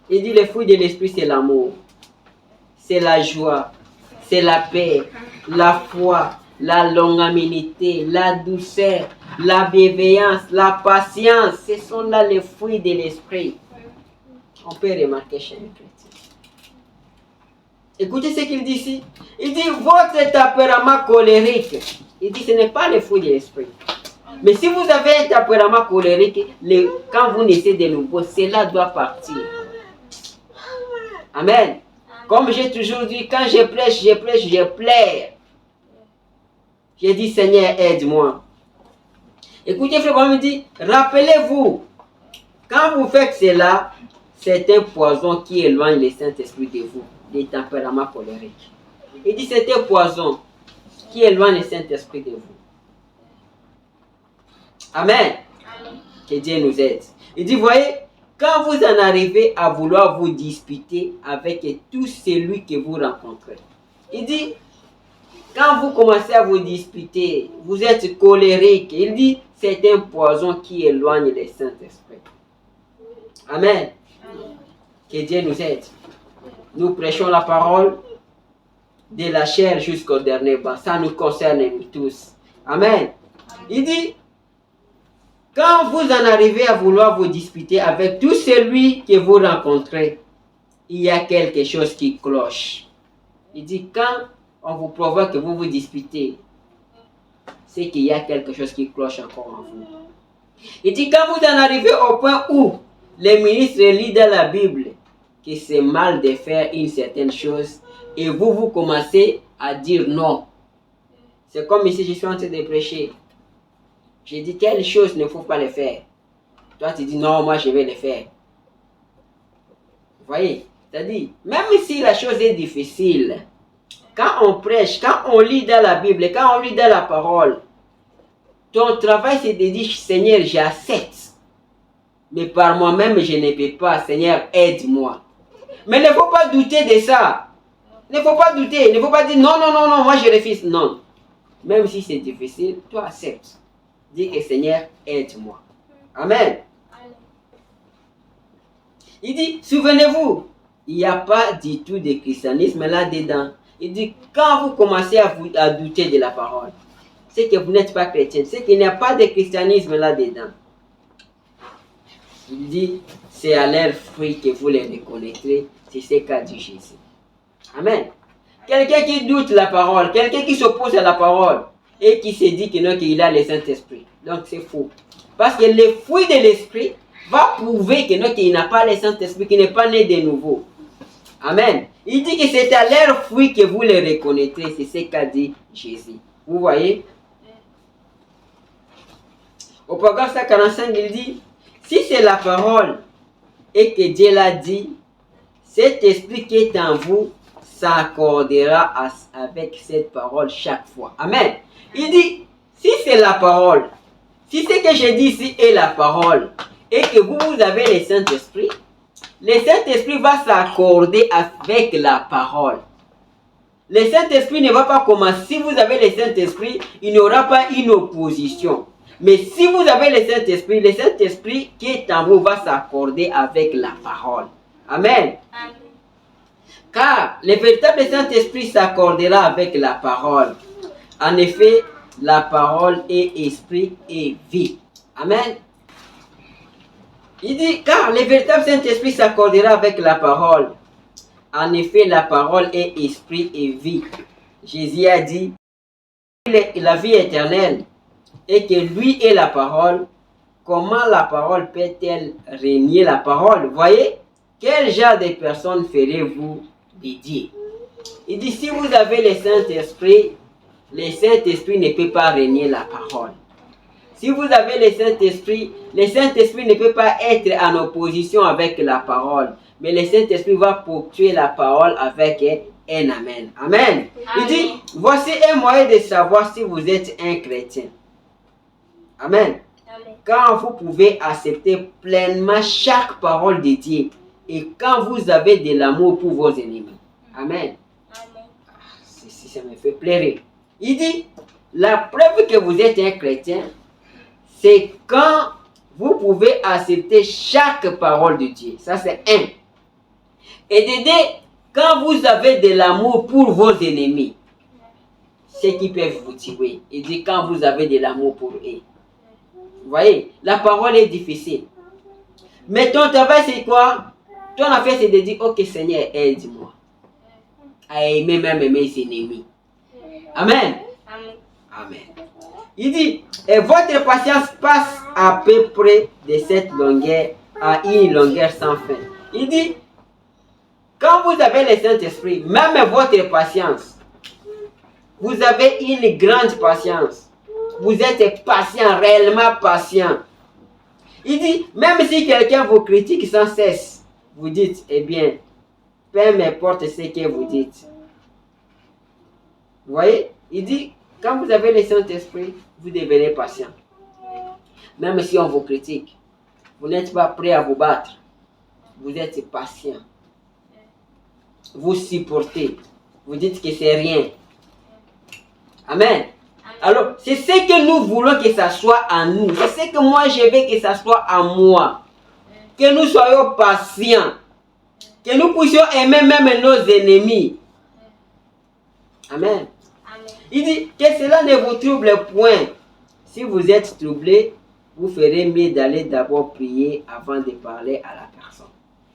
Il dit, les fruits de l'esprit, c'est l'amour, c'est la joie, c'est la paix, la foi, la longanimité, la douceur, la bienveillance, la patience. Ce sont là les fruits de l'esprit. On peut remarquer chez les chrétiens. Écoutez ce qu'il dit ici. Il dit, votre tempérament colérique. Il dit, ce n'est pas le fruit de l'esprit. Mais si vous avez un tempérament colérique, quand vous naissez de nouveau, cela doit partir. Amen. Comme j'ai toujours dit, quand je prêche, je pleure. J'ai dit, Seigneur, aide-moi. Écoutez, frère, on me dit, rappelez-vous, quand vous faites cela, c'est un poison qui éloigne le Saint-Esprit de vous, des tempéraments colériques. Il dit, c'est un poison qui éloigne le Saint-Esprit de vous. Amen. Que Dieu nous aide. Il dit, voyez, quand vous en arrivez à vouloir vous disputer avec tout celui que vous rencontrez, il dit, quand vous commencez à vous disputer, vous êtes colérique. Il dit, c'est un poison qui éloigne le Saint-Esprit. Amen. Que Dieu nous aide. Nous prêchons la parole de la chair jusqu'au dernier banc. Ça nous concerne nous tous. Amen. Il dit, quand vous en arrivez à vouloir vous disputer avec tout celui que vous rencontrez, il y a quelque chose qui cloche. Il dit, quand on vous provoque que vous vous disputez, c'est qu'il y a quelque chose qui cloche encore en vous. Il dit, quand vous en arrivez au point où les ministres lisent dans la Bible que c'est mal de faire une certaine chose, et vous commencez à dire non. C'est comme ici, je suis en train de prêcher. J'ai dit, quelle chose ne faut pas le faire. Toi, tu dis, non, moi, je vais le faire. Vous voyez? C'est-à-dire, même si la chose est difficile, quand on prêche, quand on lit dans la Bible, quand on lit dans la parole, ton travail c'est de dire, Seigneur, j'accepte. Mais par moi-même, je ne peux pas. Seigneur, aide-moi. Mais il ne faut pas douter de ça. Il ne faut pas douter. Il ne faut pas dire, non, non, non, non, moi je refuse. Non. Même si c'est difficile, toi accepte. Dis que Seigneur, aide-moi. Amen. Il dit, souvenez-vous, il n'y a pas du tout de christianisme là-dedans. Il dit, quand vous commencez à douter de la parole, c'est que vous n'êtes pas chrétien, c'est qu'il n'y a pas de christianisme là-dedans. Il dit, c'est à leurs fruits que vous les reconnaîtrez, c'est ce qu'a dit Jésus. Amen. Quelqu'un qui doute la parole, quelqu'un qui s'oppose à la parole et qui se dit que non, qu'il a le Saint-Esprit. Donc c'est faux. Parce que le fruit de l'Esprit va prouver que non, qu'il n'a pas le Saint-Esprit, qu'il n'est pas né de nouveau. Amen. Il dit que c'est à leurs fruits que vous les reconnaîtrez. C'est ce qu'a dit Jésus. Vous voyez? Au paragraphe 145, il dit, si c'est la parole et que Dieu l'a dit, cet esprit qui est en vous s'accordera avec cette parole chaque fois. Amen. Il dit, si c'est la parole, si ce que je dis ici est la parole, et que vous avez le Saint-Esprit va s'accorder avec la parole. Le Saint-Esprit ne va pas commencer. Si vous avez le Saint-Esprit, il n'y aura pas une opposition. Mais si vous avez le Saint-Esprit qui est en vous va s'accorder avec la parole. Amen. Amen. Car le véritable Saint-Esprit s'accordera avec la parole. En effet, la parole est esprit et vie. Amen. Il dit, car le véritable Saint-Esprit s'accordera avec la parole. En effet, la parole est esprit et vie. Jésus a dit, la vie éternelle, et que lui est la parole. Comment la parole peut-elle régner la parole? Voyez, quel genre de personne ferez-vous dédier? Il dit, si vous avez le Saint-Esprit ne peut pas régner la parole. Si vous avez le Saint-Esprit ne peut pas être en opposition avec la parole. Mais le Saint-Esprit va ponctuer la parole avec un Amen. Amen. Il dit, voici un moyen de savoir si vous êtes un chrétien. Amen. Amen. Quand vous pouvez accepter pleinement chaque parole de Dieu et quand vous avez de l'amour pour vos ennemis. Amen. Amen. Ça me fait plaisir. Il dit, la preuve que vous êtes un chrétien, c'est quand vous pouvez accepter chaque parole de Dieu. Ça, c'est un. Et de deux, quand vous avez de l'amour pour vos ennemis, ceux qui peuvent vous tuer. Il dit, quand vous avez de l'amour pour eux. Vous voyez, la parole est difficile. Mais ton travail, c'est quoi? Ton affaire, c'est de dire, ok, Seigneur, aide-moi à aimer même mes ennemis. Amen. Amen. Amen. Il dit, et votre patience passe à peu près de cette longueur à une longueur sans fin. Il dit, quand vous avez le Saint-Esprit, même votre patience, vous avez une grande patience. Vous êtes patient, réellement patient. Il dit, même si quelqu'un vous critique sans cesse, vous dites, eh bien, peu importe ce que vous dites. Vous voyez? Il dit, quand vous avez le Saint-Esprit, vous devenez patient. Même si on vous critique, vous n'êtes pas prêt à vous battre. Vous êtes patient. Vous supportez. Vous dites que c'est rien. Amen. Alors, c'est ce que nous voulons que ça soit en nous. C'est ce que moi je veux que ça soit en moi. Que nous soyons patients. Que nous puissions aimer même nos ennemis. Amen. Il dit que cela ne vous trouble point. Si vous êtes troublé, vous ferez mieux d'aller d'abord prier avant de parler à la personne.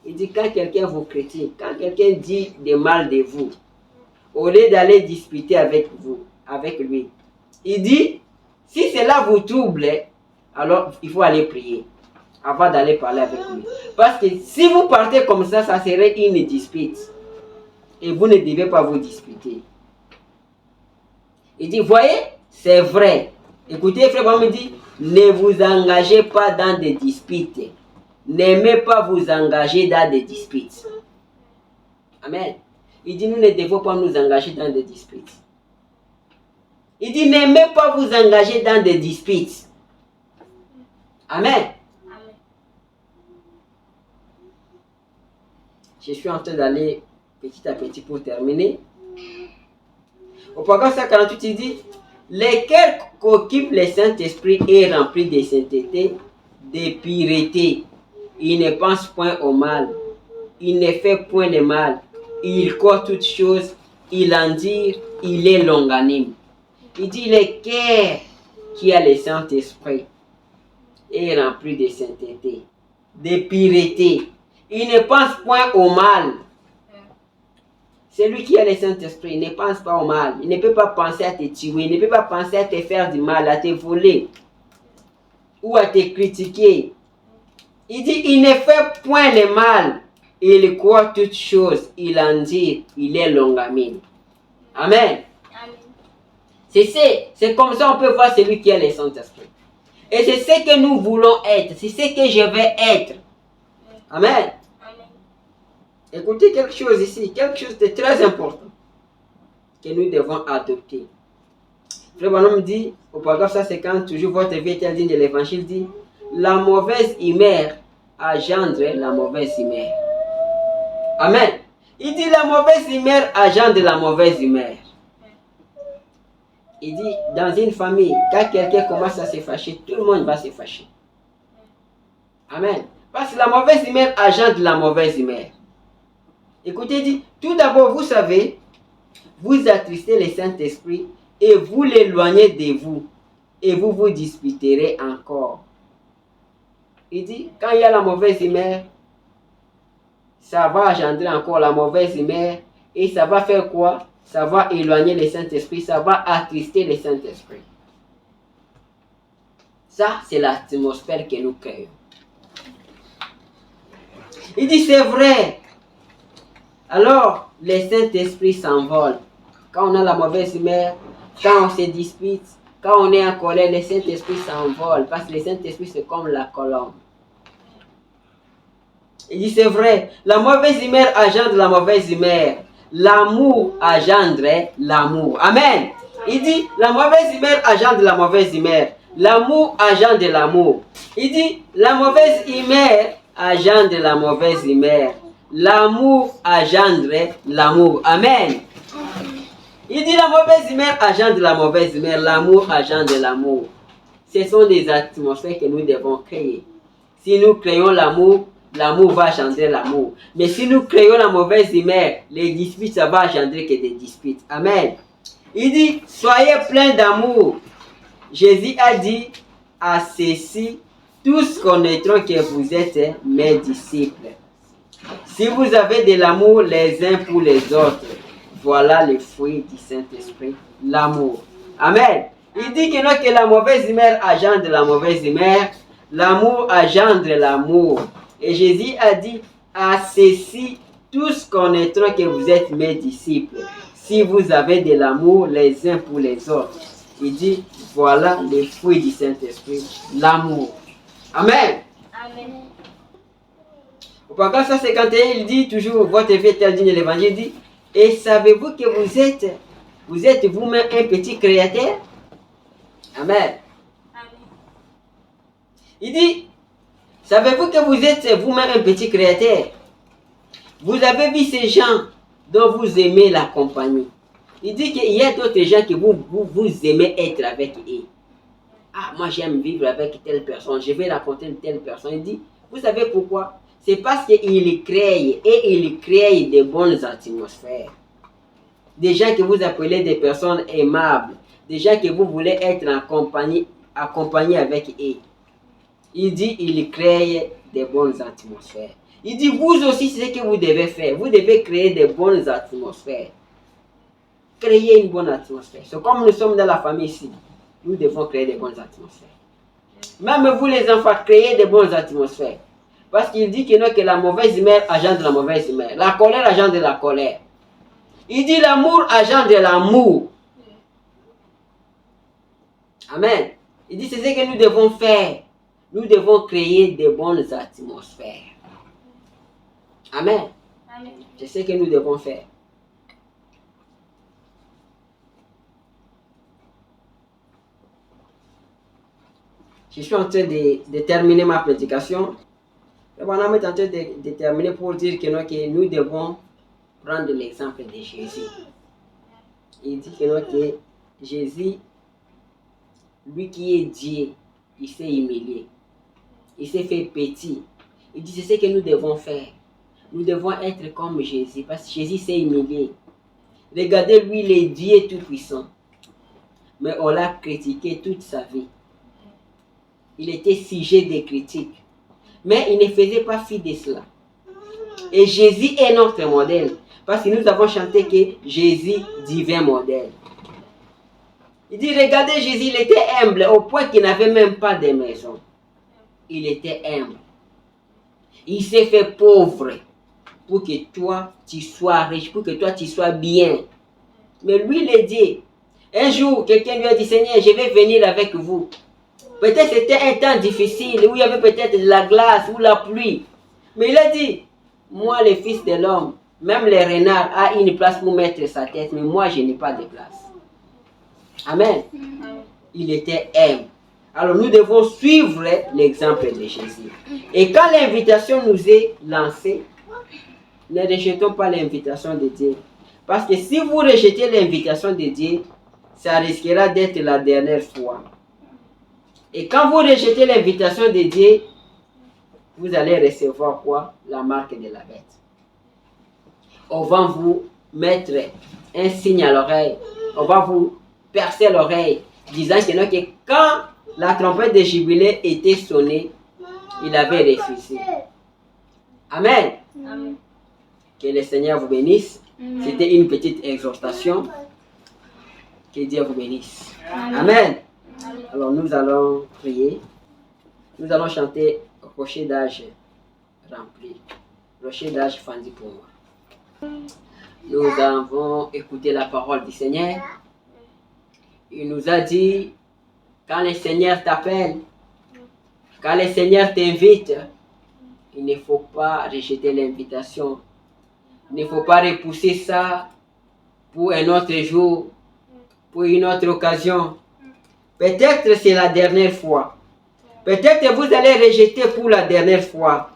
Il dit quand quelqu'un vous critique, quand quelqu'un dit du mal de vous, au lieu d'aller discuter avec lui, il dit si cela vous trouble, alors il faut aller prier avant d'aller parler avec lui. Parce que si vous partez comme ça serait une dispute. Et vous ne devez pas vous disputer. Il dit, voyez, c'est vrai. Écoutez, frère, on me dit, ne vous engagez pas dans des disputes. N'aimez pas vous engager dans des disputes. Amen. Il dit, nous ne devons pas nous engager dans des disputes. Il dit, n'aimez pas vous engager dans des disputes. Amen. Je suis en train d'aller petit à petit pour terminer. Au paragraphe 148, il dit, lesquels qu'occupe le Saint-Esprit est rempli de sainteté, de pureté. Il ne pense point au mal. Il ne fait point le mal. Il croit toutes choses. Il en dit, il est longanime. Il dit, le cœur qui a le Saint-Esprit est rempli de sainteté, de pureté. Il ne pense point au mal. Celui qui a le Saint-Esprit ne pense pas au mal. Il ne peut pas penser à te tuer. Il ne peut pas penser à te faire du mal, à te voler ou à te critiquer. Il dit, il ne fait point le mal. Il croit toutes choses. Il en dit, il est longanime. Amen. C'est comme ça on peut voir celui qui a le Saint-Esprit. Et c'est ce que nous voulons être. C'est ce que je vais être. Amen. Écoutez quelque chose ici, quelque chose de très important que nous devons adopter. Frère Branham dit, au paragraphe 150, toujours votre vie est digne de l'évangile, dit, la mauvaise humeur engendre la mauvaise humeur. Amen. Il dit, la mauvaise humeur engendre la mauvaise humeur. Il dit, dans une famille, quand quelqu'un commence à se fâcher, tout le monde va se fâcher. Amen. Parce que la mauvaise humeur engendre la mauvaise humeur. Écoutez, il dit, tout d'abord, vous savez, vous attristez le Saint-Esprit et vous l'éloignez de vous et vous vous disputerez encore. Il dit, quand il y a la mauvaise humeur, ça va engendrer encore la mauvaise humeur et ça va faire quoi? Ça va éloigner le Saint-Esprit, ça va attrister le Saint-Esprit. Ça, c'est l'atmosphère que nous créons. Il dit, c'est vrai. Alors, le Saint-Esprit s'envole. Quand on a la mauvaise humeur, quand on se dispute, quand on est en colère, le Saint-Esprit s'envole. Parce que le Saint-Esprit, c'est comme la colombe. Il dit, c'est vrai. La mauvaise humeur engendre la mauvaise humeur. L'amour engendre l'amour. Amen. Il dit, la mauvaise humeur engendre la mauvaise humeur. L'amour engendre l'amour. Il dit, la mauvaise humeur engendre la mauvaise humeur. L'amour engendre l'amour. Amen. Il dit la mauvaise humeur engendre la mauvaise humeur. L'amour engendre l'amour. Ce sont des atmosphères que nous devons créer. Si nous créons l'amour, l'amour va engendrer l'amour. Mais si nous créons la mauvaise humeur, les disputes, ça va engendrer que des disputes. Amen. Il dit, soyez pleins d'amour. Jésus a dit, à ceci, tous connaîtront que vous êtes mes disciples. Si vous avez de l'amour les uns pour les autres, voilà le fruit du Saint-Esprit, l'amour. Amen. Il dit que non, que la mauvaise humeur engendre la mauvaise humeur, l'amour engendre l'amour. Et Jésus a dit, à ceci, tous connaîtront que vous êtes mes disciples, si vous avez de l'amour les uns pour les autres. Il dit, voilà le fruit du Saint-Esprit, l'amour. Amen. Amen. Au paragraphe 151, il dit toujours, votre vie est digne de l'évangile, il dit, et savez-vous que vous êtes vous-même un petit créateur? Amen. Il dit, savez-vous que vous êtes vous-même un petit créateur? Vous avez vu ces gens dont vous aimez la compagnie. Il dit qu'il y a d'autres gens que vous aimez être avec eux. Ah, moi j'aime vivre avec telle personne, je vais raconter une telle personne. Il dit, vous savez pourquoi? C'est parce qu'il crée et il crée de bonnes atmosphères. Des gens que vous appelez des personnes aimables. Des gens que vous voulez être en compagnie, accompagnés avec eux. Il dit, il crée de bonnes atmosphères. Il dit, vous aussi, c'est ce que vous devez faire. Vous devez créer de bonnes atmosphères. Créer une bonne atmosphère. C'est comme nous sommes dans la famille ici. Nous devons créer de bonnes atmosphères. Même vous les enfants, créez de bonnes atmosphères. Parce qu'il dit que, non, que la mauvaise humeur engendre la mauvaise humeur. La colère engendre la colère. Il dit l'amour engendre l'amour. Amen. Il dit c'est ce que nous devons faire. Nous devons créer de bonnes atmosphères. Amen. Amen. C'est ce que nous devons faire. Je suis en train de terminer ma prédication. Le bonhomme est en train de terminer pour dire que nous devons prendre l'exemple de Jésus. Il dit que Jésus, lui qui est Dieu, il s'est humilié. Il s'est fait petit. Il dit c'est ce que nous devons faire. Nous devons être comme Jésus parce que Jésus s'est humilié. Regardez, lui, il est Dieu tout-puissant. Mais on l'a critiqué toute sa vie. Il était sujet des critiques. Mais il ne faisait pas fi de cela. Et Jésus est notre modèle. Parce que nous avons chanté que Jésus, divin modèle. Il dit, regardez, Jésus, il était humble au point qu'il n'avait même pas de maison. Il était humble. Il s'est fait pauvre pour que toi, tu sois riche, pour que toi, tu sois bien. Mais lui, il dit, un jour, quelqu'un lui a dit, Seigneur, je vais venir avec vous. Peut-être c'était un temps difficile où il y avait peut-être de la glace ou la pluie. Mais il a dit, moi, le Fils de l'homme, même le renard a une place pour mettre sa tête, mais moi, je n'ai pas de place. Amen. Il était humble. Alors, nous devons suivre l'exemple de Jésus. Et quand l'invitation nous est lancée, ne rejetons pas l'invitation de Dieu. Parce que si vous rejetez l'invitation de Dieu, ça risquera d'être la dernière fois. Et quand vous rejetez l'invitation de Dieu, vous allez recevoir quoi? La marque de la bête. On va vous mettre un signe à l'oreille. On va vous percer l'oreille, disant que quand la trompette de jubilé était sonnée, il avait refusé. Amen. Amen. Que le Seigneur vous bénisse. C'était une petite exhortation. Que Dieu vous bénisse. Amen. Amen. Alors nous allons prier. Nous allons chanter Rocher d'âge rempli. Rocher d'âge fendu pour moi. Nous avons écouté la parole du Seigneur. Il nous a dit, quand le Seigneur t'appelle, quand le Seigneur t'invite, il ne faut pas rejeter l'invitation. Il ne faut pas repousser ça pour un autre jour, pour une autre occasion. Peut-être c'est la dernière fois. Peut-être vous allez rejeter pour la dernière fois.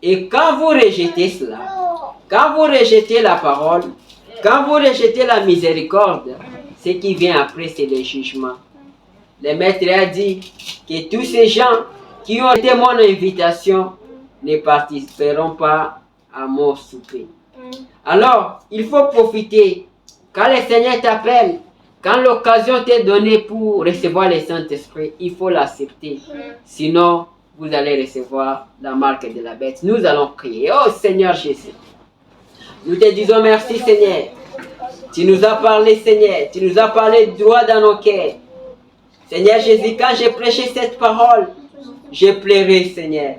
Et quand vous rejetez cela, quand vous rejetez la parole, quand vous rejetez la miséricorde, ce qui vient après, c'est le jugement. Le maître a dit que tous ces gens qui ont été mon invitation ne participeront pas à mon souper. Alors, il faut profiter. Quand le Seigneur t'appelle, quand l'occasion t'est donnée pour recevoir le Saint-Esprit, il faut l'accepter. Sinon, vous allez recevoir la marque de la bête. Nous allons prier. Oh Seigneur Jésus, nous te disons merci Seigneur. Tu nous as parlé Seigneur, tu nous as parlé droit dans nos cœurs. Seigneur Jésus, quand j'ai prêché cette parole, j'ai pleuré Seigneur.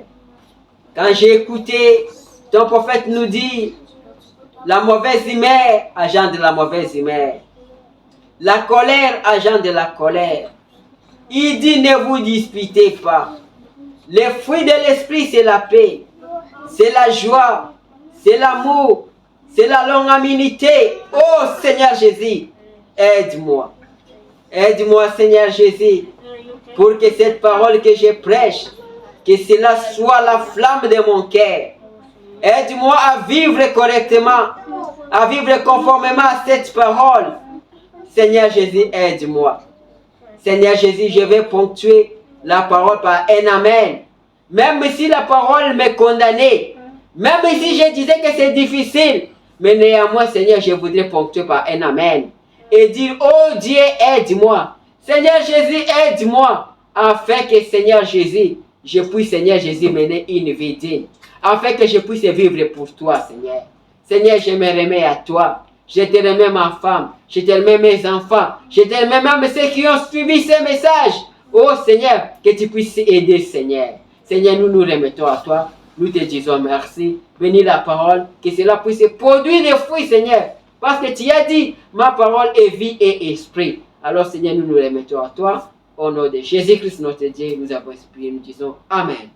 Quand j'ai écouté ton prophète nous dire, la mauvaise humeur, agent de la mauvaise humeur. La colère, agent de la colère. Il dit, ne vous disputez pas. Les fruits de l'esprit, c'est la paix, c'est la joie, c'est l'amour, c'est la longanimité. Oh Seigneur Jésus, aide-moi. Aide-moi Seigneur Jésus, pour que cette parole que je prêche, que cela soit la flamme de mon cœur. Aide-moi à vivre correctement, à vivre conformément à cette parole. Seigneur Jésus, aide-moi. Seigneur Jésus, je vais ponctuer la parole par un amen. Même si la parole me condamnait, même si je disais que c'est difficile, mais néanmoins, Seigneur, je voudrais ponctuer par un amen. Et dire, oh Dieu, aide-moi. Seigneur Jésus, aide-moi. Afin que, Seigneur Jésus, je puisse, Seigneur Jésus, mener une vie digne. Afin que je puisse vivre pour toi, Seigneur. Seigneur, je me remets à toi. Je te remets ma femme. Je te remets mes enfants. Je te remets même ceux qui ont suivi ces messages. Oh Seigneur, que tu puisses aider, Seigneur. Seigneur, nous nous remettons à toi. Nous te disons merci. Bénis la parole. Que cela puisse produire des fruits, Seigneur. Parce que tu as dit, ma parole est vie et esprit. Alors Seigneur, nous nous remettons à toi. Au nom de Jésus-Christ, notre Dieu, nous avons exprimé. Nous disons Amen.